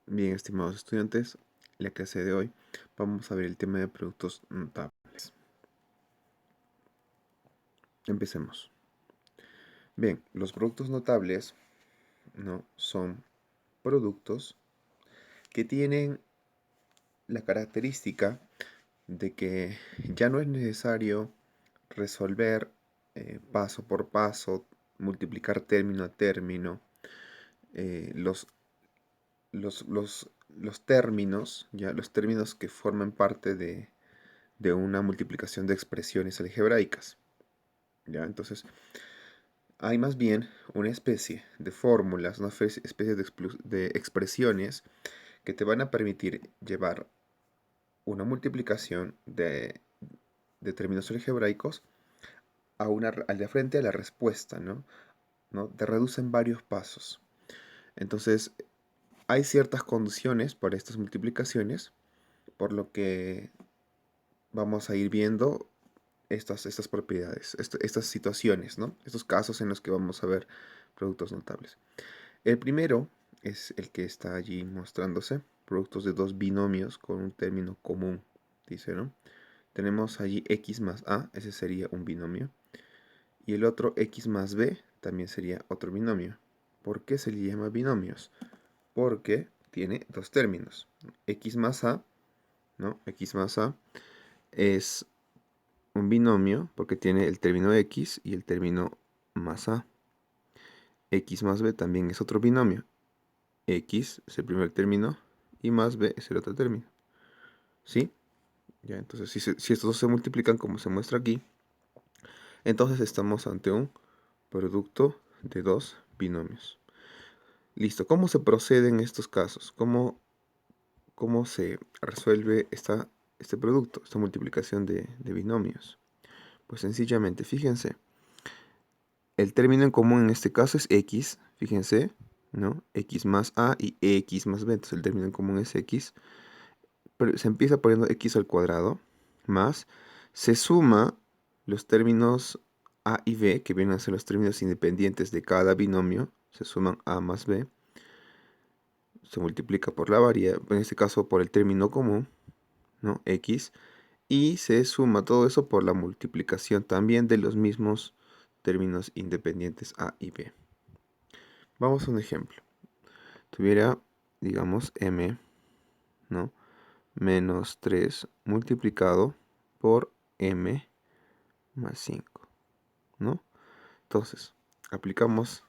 Bien, estimados estudiantes, en la clase de hoy vamos a ver el tema de productos notables. Empecemos. Bien, los productos notables, ¿no?, son productos que tienen la característica de que ya no es necesario resolver paso por paso, multiplicar término a término, eh, los, los términos, ya los términos que forman parte de una multiplicación de expresiones algebraicas. ¿Ya? Entonces, hay más bien una especie de fórmulas, una especie de expresiones que te van a permitir llevar una multiplicación de términos algebraicos al de frente a la respuesta, ¿no? ¿No? Te reducen varios pasos. Entonces, hay ciertas condiciones para estas multiplicaciones, por lo que vamos a ir viendo estas propiedades, estas situaciones, ¿no? Estos casos en los que vamos a ver productos notables. El primero es el que está allí mostrándose, productos de dos binomios con un término común, dice, ¿no? Tenemos allí x más a, ese sería un binomio, y el otro x más b también sería otro binomio. ¿Por qué se le llama binomios? Porque tiene dos términos. X más a, ¿no? X más a es un binomio porque tiene el término x y el término más a. X más b también es otro binomio. X es el primer término y más b es el otro término. ¿Sí? Ya, entonces si estos dos se multiplican como se muestra aquí, entonces estamos ante un producto de dos binomios. Listo. ¿Cómo se procede en estos casos? ¿Cómo se resuelve este producto, esta multiplicación de binomios? Pues sencillamente, fíjense, el término en común en este caso es x, fíjense, ¿no? X más a y x más b, entonces el término en común es x, pero se empieza poniendo x al cuadrado, más, se suma los términos a y b, que vienen a ser los términos independientes de cada binomio, se suman a más b, se multiplica por la variable, en este caso por el término común, ¿no? X, y se suma todo eso por la multiplicación también de los mismos términos independientes a y b. Vamos a un ejemplo. Tuviera, digamos, m, ¿no?, menos 3 multiplicado por m más 5, ¿no? Entonces, aplicamos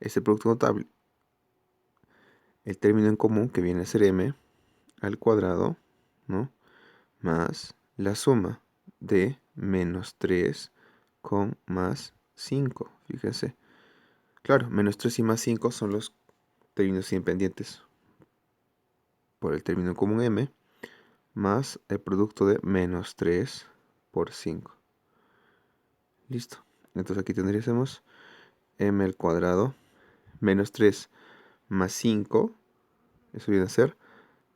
este producto notable. El término en común, que viene a ser m al cuadrado, ¿no?, más la suma de menos 3 con más 5. Fíjense. Claro, menos 3 y más 5 son los términos independientes por el término en común m, más el producto de menos 3 por 5. Listo. Entonces aquí tendríamos m al cuadrado menos 3 más 5. Eso viene a ser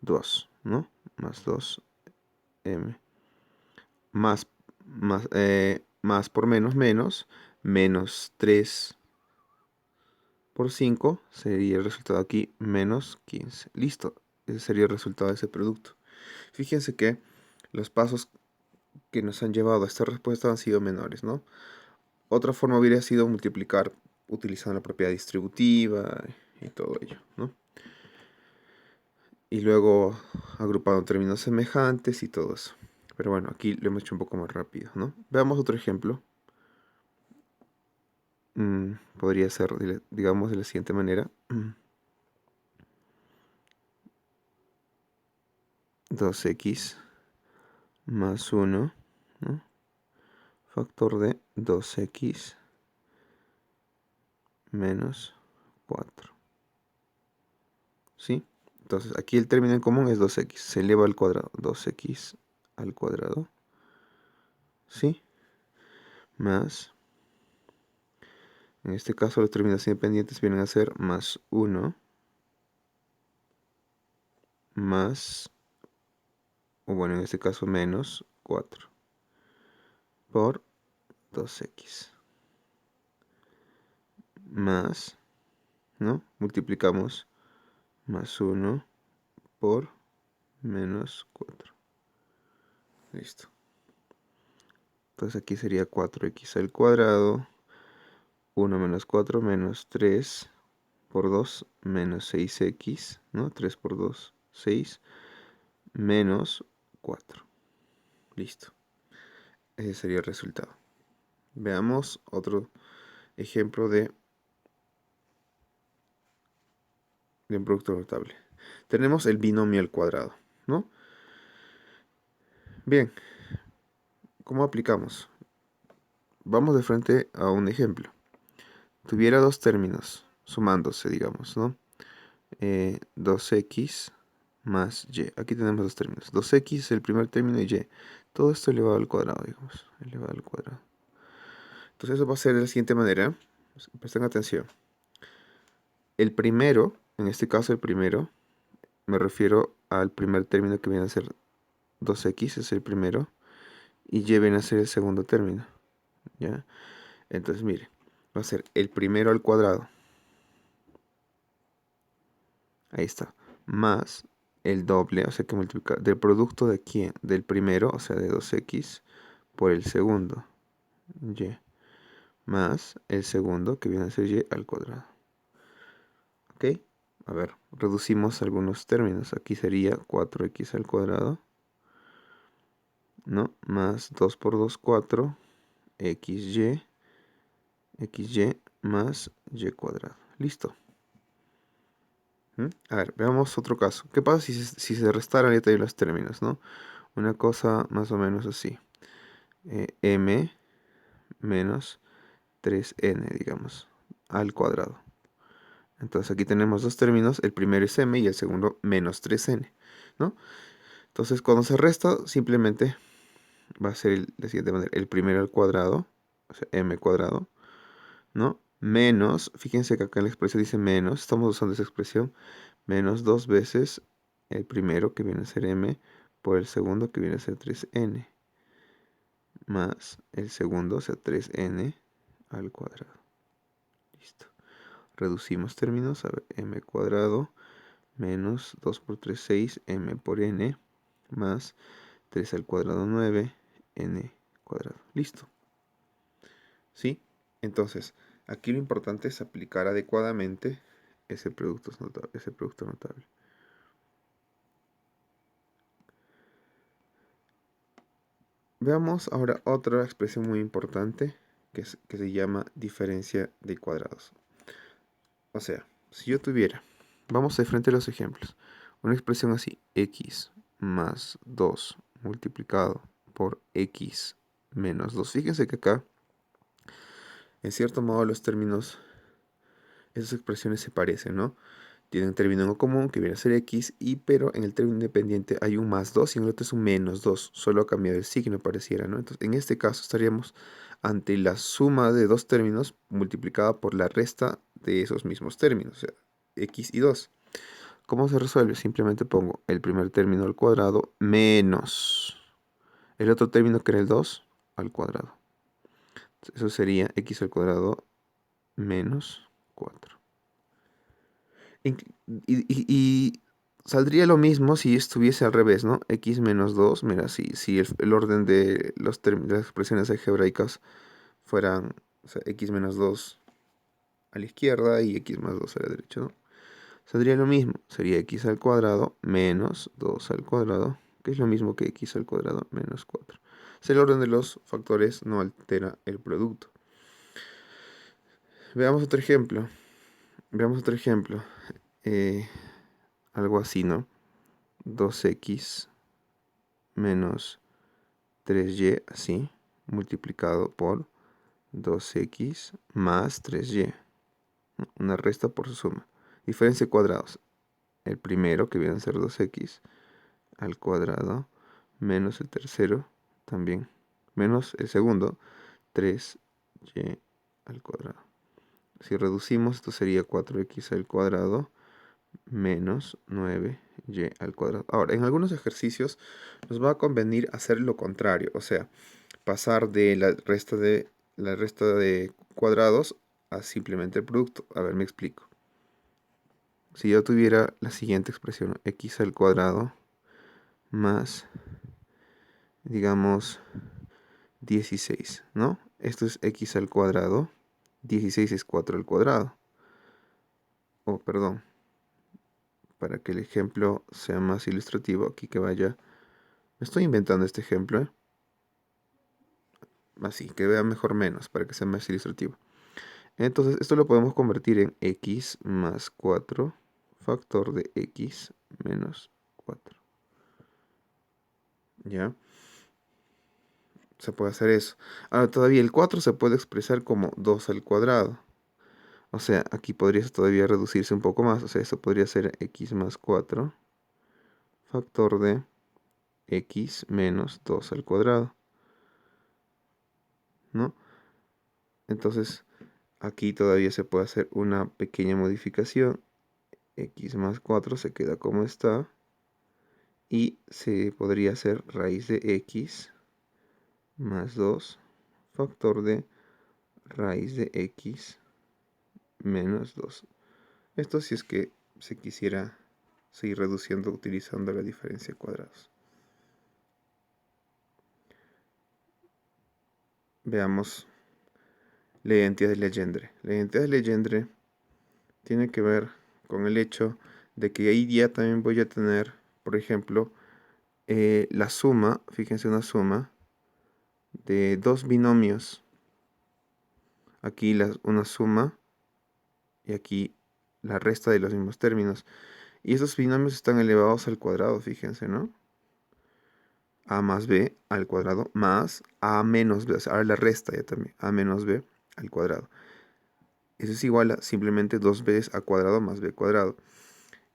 2, ¿no? Más 2m. Más por menos, menos 3 por 5 sería el resultado aquí, menos 15. Listo. Ese sería el resultado de ese producto. Fíjense que los pasos que nos han llevado a esta respuesta han sido menores, ¿no? Otra forma hubiera sido multiplicar utilizando la propiedad distributiva y todo ello, ¿no? Y luego agrupando términos semejantes y todo eso. Pero bueno, aquí lo hemos hecho un poco más rápido, ¿no? Veamos otro ejemplo. Podría ser, digamos, de la siguiente manera. 2x más 1, ¿no?, factor de 2x menos 4. ¿Sí? Entonces aquí el término en común es 2x. Se eleva al cuadrado. 2x al cuadrado. ¿Sí? Más. En este caso los términos independientes vienen a ser más 1 más, o bueno, en este caso menos 4 por 2x más, ¿no? Multiplicamos más 1 por menos 4. Listo. Entonces aquí sería 4x al cuadrado, 1 menos 4 menos 3 por 2 menos 6x, ¿no? 3 por 2, 6, menos 4. Listo. Ese sería el resultado. Veamos otro ejemplo de un producto notable. Tenemos el binomio al cuadrado, ¿no? Bien, ¿cómo aplicamos? Vamos de frente a un ejemplo. Tuviera dos términos sumándose, digamos, ¿no? 2x más y. Aquí tenemos dos términos. 2x es el primer término y y. Todo esto elevado al cuadrado, digamos. Elevado al cuadrado. Entonces eso va a ser de la siguiente manera. Presten atención. El primero, en este caso el primero, me refiero al primer término que viene a ser 2x, es el primero. Y y viene a ser el segundo término. ¿Ya? Entonces, mire, va a ser el primero al cuadrado. Ahí está. Más el doble, o sea que multiplica del producto de aquí, del primero, o sea de 2x, por el segundo, y, más el segundo, que viene a ser y al cuadrado. ¿Ok? A ver, reducimos algunos términos. Aquí sería 4x al cuadrado, ¿no? Más 2 por 2, 4, xy, xy más y cuadrado. Listo. A ver, veamos otro caso. ¿Qué pasa si se restaran ya también los términos, ¿no? Una cosa más o menos así. M menos 3n, digamos, al cuadrado. Entonces aquí tenemos dos términos, el primero es m y el segundo menos 3n, ¿no? Entonces cuando se resta, simplemente va a ser de la siguiente manera. El primero al cuadrado, o sea, m cuadrado, ¿no? Menos, fíjense que acá en la expresión dice menos, estamos usando esa expresión, menos 2 veces el primero, que viene a ser m, por el segundo, que viene a ser 3n, más el segundo, o sea, 3n al cuadrado. Listo. Reducimos términos, a ver, m cuadrado menos 2 por 3, 6, m por n, más 3 al cuadrado, 9, n cuadrado. Listo. ¿Sí? Entonces, aquí lo importante es aplicar adecuadamente ese producto notable. Veamos ahora otra expresión muy importante que se llama diferencia de cuadrados. O sea, si yo tuviera, vamos de frente a los ejemplos, una expresión así, x más 2 multiplicado por x menos 2. Fíjense que acá, en cierto modo, los términos, esas expresiones se parecen, ¿no? Tienen un término en común que viene a ser x, pero en el término independiente hay un más 2 y en el otro es un menos 2. Solo ha cambiado el signo, pareciera, ¿no? Entonces, en este caso estaríamos ante la suma de dos términos multiplicada por la resta de esos mismos términos, o sea, x y 2. ¿Cómo se resuelve? Simplemente pongo el primer término al cuadrado menos el otro término que era el 2 al cuadrado. Eso sería x al cuadrado menos 4. Y saldría lo mismo si estuviese al revés, ¿no? X menos 2, mira, si el orden de de las expresiones algebraicas fueran, o sea, x menos 2 a la izquierda y x más 2 a la derecha, ¿no? Saldría lo mismo, sería x al cuadrado menos 2 al cuadrado, que es lo mismo que x al cuadrado menos 4. Si el orden de los factores no altera el producto. Veamos otro ejemplo. Veamos otro ejemplo. Algo así, ¿no? 2x menos 3y, así, multiplicado por 2x más 3y. Una resta por su suma. Diferencia de cuadrados. El primero, que viene a ser 2x, al cuadrado, menos el tercero, también, menos el segundo, 3y al cuadrado. Si reducimos, esto sería 4x al cuadrado menos 9y al cuadrado. Ahora, en algunos ejercicios nos va a convenir hacer lo contrario, o sea, pasar de la resta de cuadrados a simplemente el producto. A ver, me explico. Si yo tuviera la siguiente expresión, x al cuadrado más, digamos, 16, ¿no? Esto es x al cuadrado, 16 es 4 al cuadrado. Oh, perdón, para que el ejemplo sea más ilustrativo, aquí que vaya, me estoy inventando este ejemplo, ¿eh? Así, que vea mejor menos, para que sea más ilustrativo. Entonces, esto lo podemos convertir en x más 4 factor de x menos 4. ¿Ya? Se puede hacer eso. Ahora, todavía el 4 se puede expresar como 2 al cuadrado. O sea, aquí podría todavía reducirse un poco más. O sea, esto podría ser x más 4 factor de x menos 2 al cuadrado, ¿no? Entonces, aquí todavía se puede hacer una pequeña modificación. X más 4 se queda como está. Y se podría hacer raíz de x más 2 factor de raíz de x menos 2. Esto si es que se quisiera seguir reduciendo utilizando la diferencia de cuadrados. Veamos la identidad de Legendre. La identidad de Legendre tiene que ver con el hecho de que ahí ya también voy a tener, por ejemplo, la suma, fíjense una suma de dos binomios. Aquí una suma y aquí la resta de los mismos términos. Y esos binomios están elevados al cuadrado, fíjense, ¿no? A más b al cuadrado más a menos b. O sea, ahora la resta ya también. A menos b al cuadrado. Eso es igual a simplemente 2b a cuadrado más b cuadrado.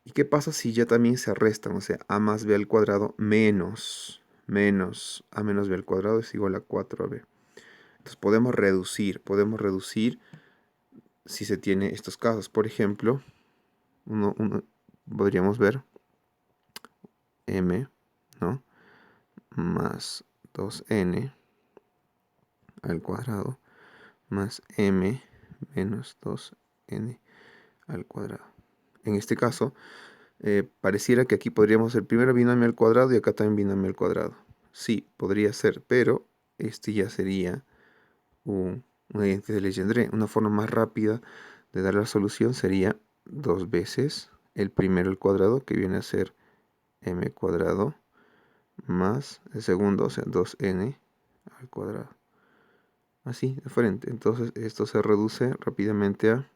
¿Y qué pasa si ya también se restan? O sea, a más b al cuadrado menos a menos b al cuadrado es igual a 4ab. Entonces podemos reducir si se tiene estos casos. Por ejemplo, podríamos ver m, ¿no? Más 2n al cuadrado más m menos 2n al cuadrado. En este caso, pareciera que aquí podríamos hacer primero binomio al cuadrado y acá también binomio al cuadrado. Sí, podría ser, pero este ya sería una identidad de Legendre. Una forma más rápida de dar la solución sería dos veces el primero al cuadrado, que viene a ser m cuadrado, más el segundo, o sea, 2n al cuadrado. Así, de frente. Entonces esto se reduce rápidamente a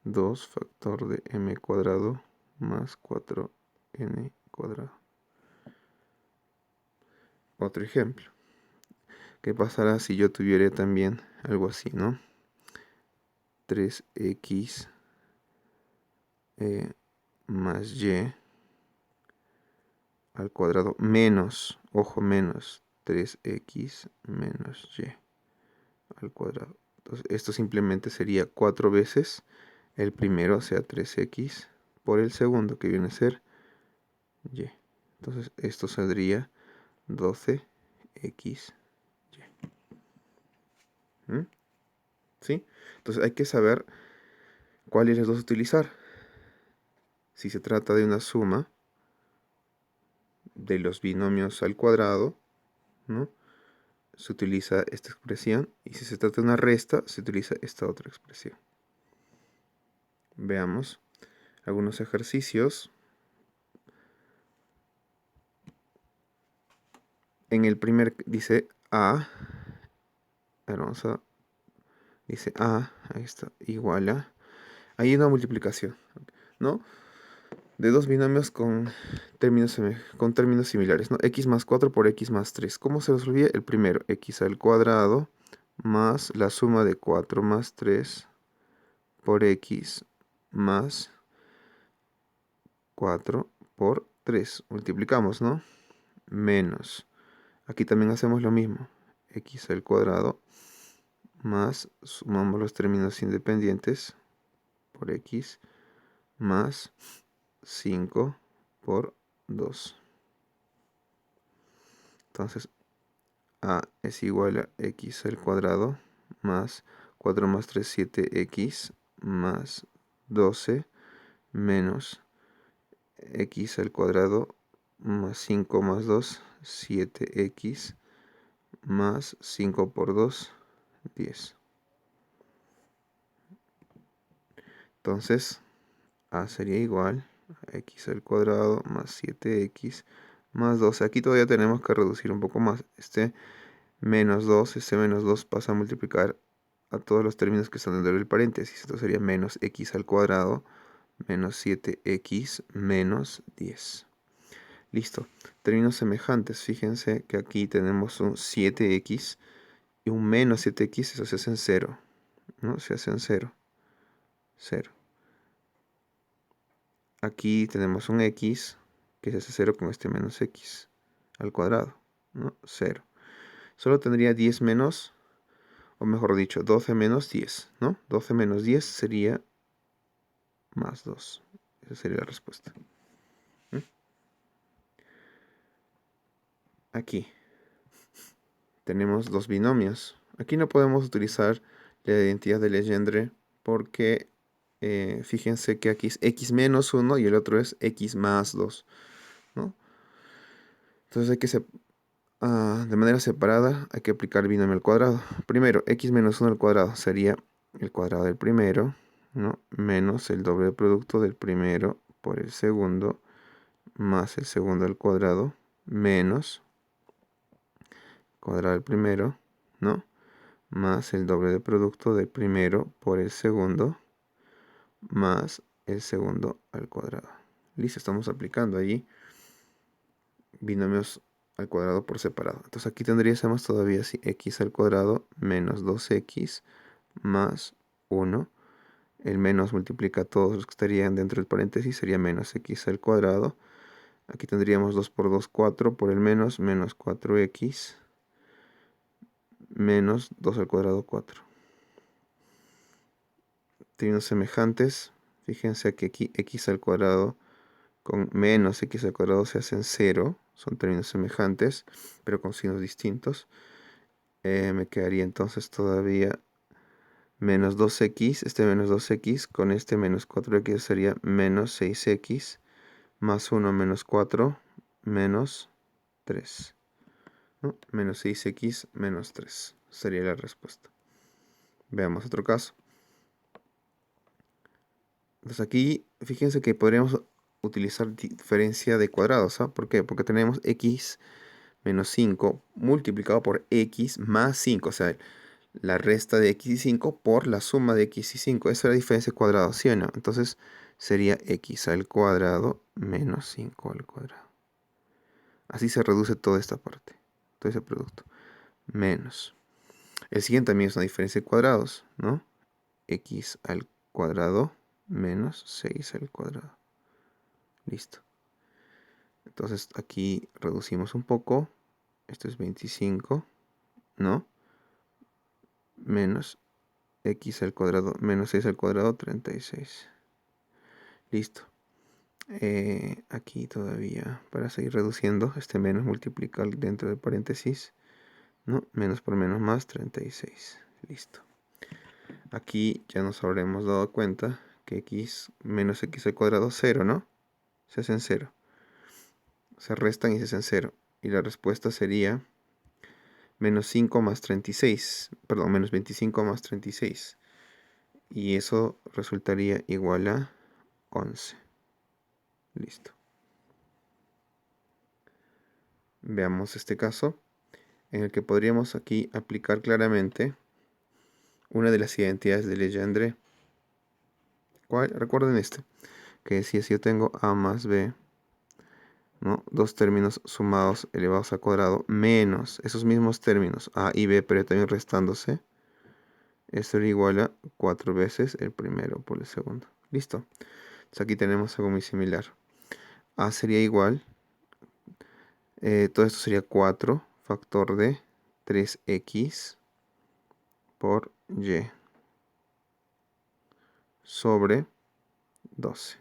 2 factor de m cuadrado más 4n cuadrado. Otro ejemplo. ¿Qué pasará si yo tuviera también algo así, ¿no? 3x más y al cuadrado menos, ojo, menos 3x menos y al cuadrado. Entonces esto simplemente sería 4 veces el primero, o sea 3x, por el segundo, que viene a ser y. Entonces esto saldría 12xy. ¿Mm? ¿Sí? Entonces hay que saber cuáles de los dos utilizar. Si se trata de una suma de los binomios al cuadrado, ¿no? Se utiliza esta expresión, y si se trata de una resta, se utiliza esta otra expresión. Veamos algunos ejercicios. En el primer dice a, vamos a, dice a, ahí está, igual a, hay una multiplicación, ¿no? De dos binomios con términos similares, ¿no? X más 4 por X más 3. ¿Cómo se resolvía? El primero, X al cuadrado más la suma de 4 más 3 por X más 4 por 3. Multiplicamos, ¿no? Menos. Aquí también hacemos lo mismo. X al cuadrado más, sumamos los términos independientes por X más 5 por 2. Entonces a es igual a x al cuadrado más 4 más 3, 7x más 12 menos x al cuadrado más 5 más 2, 7x más 5 por 2, 10. Entonces, a sería igual a x al cuadrado más 7x más 12. Aquí todavía tenemos que reducir un poco más. Este menos 2 pasa a multiplicar a todos los términos que están dentro del paréntesis. Esto sería menos x al cuadrado menos 7x menos 10. Listo. Términos semejantes. Fíjense que aquí tenemos un 7x y un menos 7x. Eso se hace en 0. ¿No? Se hace en 0. 0. Aquí tenemos un x que se hace 0 con este menos x al cuadrado, ¿no? 0. Solo tendría 10 menos, o mejor dicho, 12 menos 10, ¿no? 12 menos 10 sería más 2. Esa sería la respuesta. Aquí tenemos dos binomios. Aquí no podemos utilizar la identidad de Legendre porque fíjense que aquí es x menos 1 y el otro es x más 2, ¿no? Entonces hay que de manera separada hay que aplicar el binomio al cuadrado. Primero, x menos 1 al cuadrado sería el cuadrado del primero, ¿no? Menos el doble producto del primero por el segundo, más el segundo al cuadrado, menos cuadrado del primero, ¿no? Más el doble de producto del primero por el segundo, más el segundo al cuadrado. Listo, estamos aplicando allí binomios al cuadrado por separado. Entonces aquí tendríamos todavía así x al cuadrado menos 2x más 1. El menos multiplica a todos los que estarían dentro del paréntesis, sería menos x al cuadrado. Aquí tendríamos 2 por 2, 4, por el menos 4x, menos 2 al cuadrado, 4. Términos semejantes, fíjense que aquí x al cuadrado con menos x al cuadrado se hacen 0, son términos semejantes, pero con signos distintos. Me quedaría entonces todavía menos 2x, este menos 2x con este menos 4x sería menos 6x, más 1 menos 4, menos 3. ¿No? Menos 6x menos 3 sería la respuesta. Veamos otro caso. Entonces aquí, fíjense que podríamos utilizar diferencia de cuadrados. ¿Ah? ¿Por qué? Porque tenemos x menos 5 multiplicado por x más 5. O sea, la resta de x y 5 por la suma de x y 5. Esa es la diferencia de cuadrado, ¿sí o no? Entonces sería x al cuadrado menos 5 al cuadrado. Así se reduce toda esta parte, todo ese producto. Menos. El siguiente también es una diferencia de cuadrados, ¿no? X al cuadrado menos 6 al cuadrado. Listo. Entonces aquí reducimos un poco. Esto es 25, ¿no? Menos x al cuadrado menos 6 al cuadrado, 36. Listo. Aquí todavía, para seguir reduciendo, este menos multiplica dentro del paréntesis, ¿no? Menos por menos más, 36. Listo. Aquí ya nos habremos dado cuenta que x menos x al cuadrado, 0, ¿no? Se hacen 0. Se restan y se hacen 0. Y la respuesta sería menos 5 más 36. Perdón, menos 25 más 36. Y eso resultaría igual a 11. Listo. Veamos este caso en el que podríamos aquí aplicar claramente una de las identidades de Legendre. ¿Cuál? Recuerden este, que decía si yo tengo a más b, ¿no? Dos términos sumados elevados al cuadrado menos esos mismos términos a y b, pero también restándose, esto era igual a 4 veces el primero por el segundo. Listo. Entonces aquí tenemos algo muy similar. A sería igual, todo esto sería 4 factor de 3x por y sobre 12.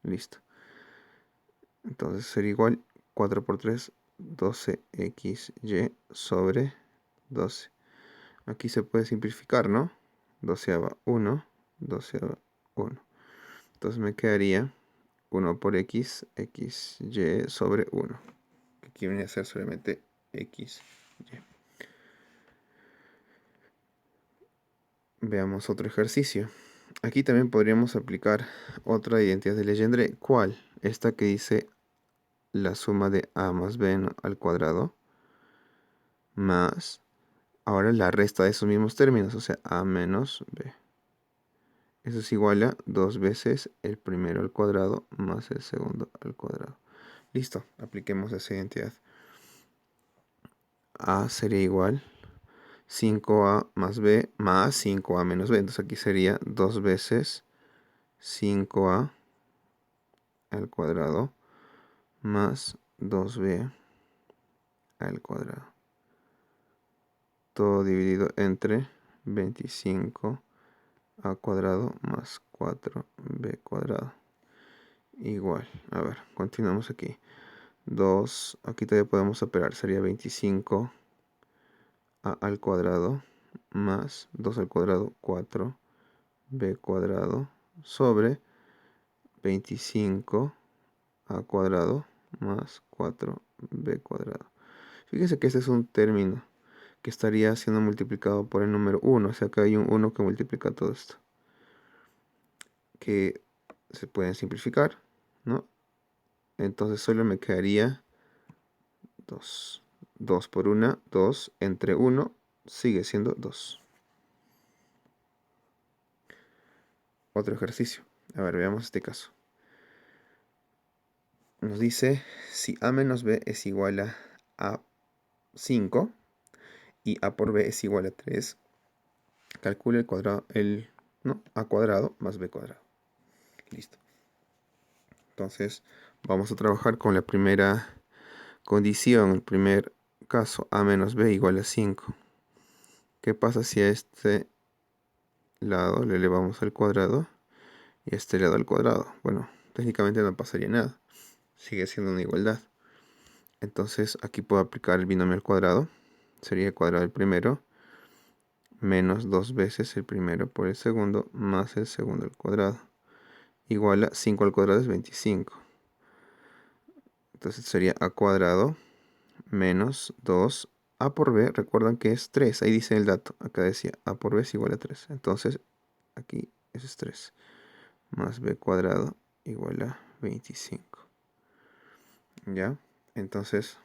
Listo. Entonces sería igual 4 por 3, 12xy sobre 12. Aquí se puede simplificar, ¿no? 12ava 1, 12ava 1. Entonces me quedaría 1 por x, xy sobre 1. Que aquí viene a ser solamente xy. Veamos otro ejercicio. Aquí también podríamos aplicar otra identidad de Legendre. ¿Cuál? Esta que dice la suma de a más b al cuadrado más, ahora la resta de esos mismos términos, o sea, a menos b. Eso es igual a 2 veces el primero al cuadrado más el segundo al cuadrado. Listo, apliquemos esa identidad. A sería igual 5a más b más 5a menos b. Entonces aquí sería 2 veces 5a al cuadrado más 2b al cuadrado. Todo dividido entre 25 a cuadrado más 4b cuadrado. Igual, a ver, continuamos aquí. 2, aquí todavía podemos operar, sería 25 a al cuadrado más 2 al cuadrado, 4b cuadrado sobre 25 a cuadrado más 4b cuadrado. Fíjense que este es un término que estaría siendo multiplicado por el número 1. O sea que hay un 1 que multiplica todo esto. Que se pueden simplificar, ¿no? Entonces solo me quedaría 2. 2 por 1, 2 entre 1 sigue siendo 2. Otro ejercicio. A ver, veamos este caso. Nos dice si a menos b es igual a 5 y a por b es igual a 3, calcule el cuadrado, a cuadrado más b cuadrado. Listo. Entonces vamos a trabajar con la primera condición, el primer caso, a menos b igual a 5. ¿Qué pasa si a este lado le elevamos al cuadrado y a este lado al cuadrado? Bueno, técnicamente no pasaría nada. Sigue siendo una igualdad. Entonces aquí puedo aplicar el binomio al cuadrado. Sería el cuadrado del primero menos 2 veces el primero por el segundo más el segundo al cuadrado. Igual a 5 al cuadrado es 25. Entonces sería a cuadrado menos 2a por b. Recuerdan que es 3. Ahí dice el dato. Acá decía a por b es igual a 3. Entonces aquí eso es 3. Más b cuadrado igual a 25. ¿Ya? Entonces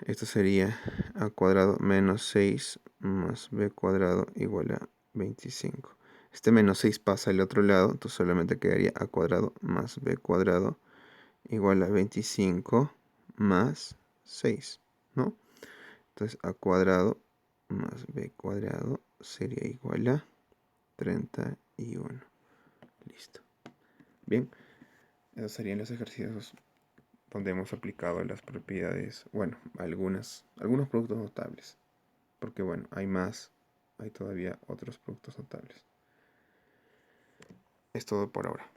esto sería a cuadrado menos 6 más b cuadrado igual a 25. Este menos 6 pasa al otro lado, entonces solamente quedaría a cuadrado más b cuadrado igual a 25 más 6, ¿no? Entonces a cuadrado más b cuadrado sería igual a 31. Listo. Bien, esos serían los ejercicios donde hemos aplicado las propiedades, bueno, algunos productos notables. Porque bueno, hay todavía otros productos notables. Es todo por ahora.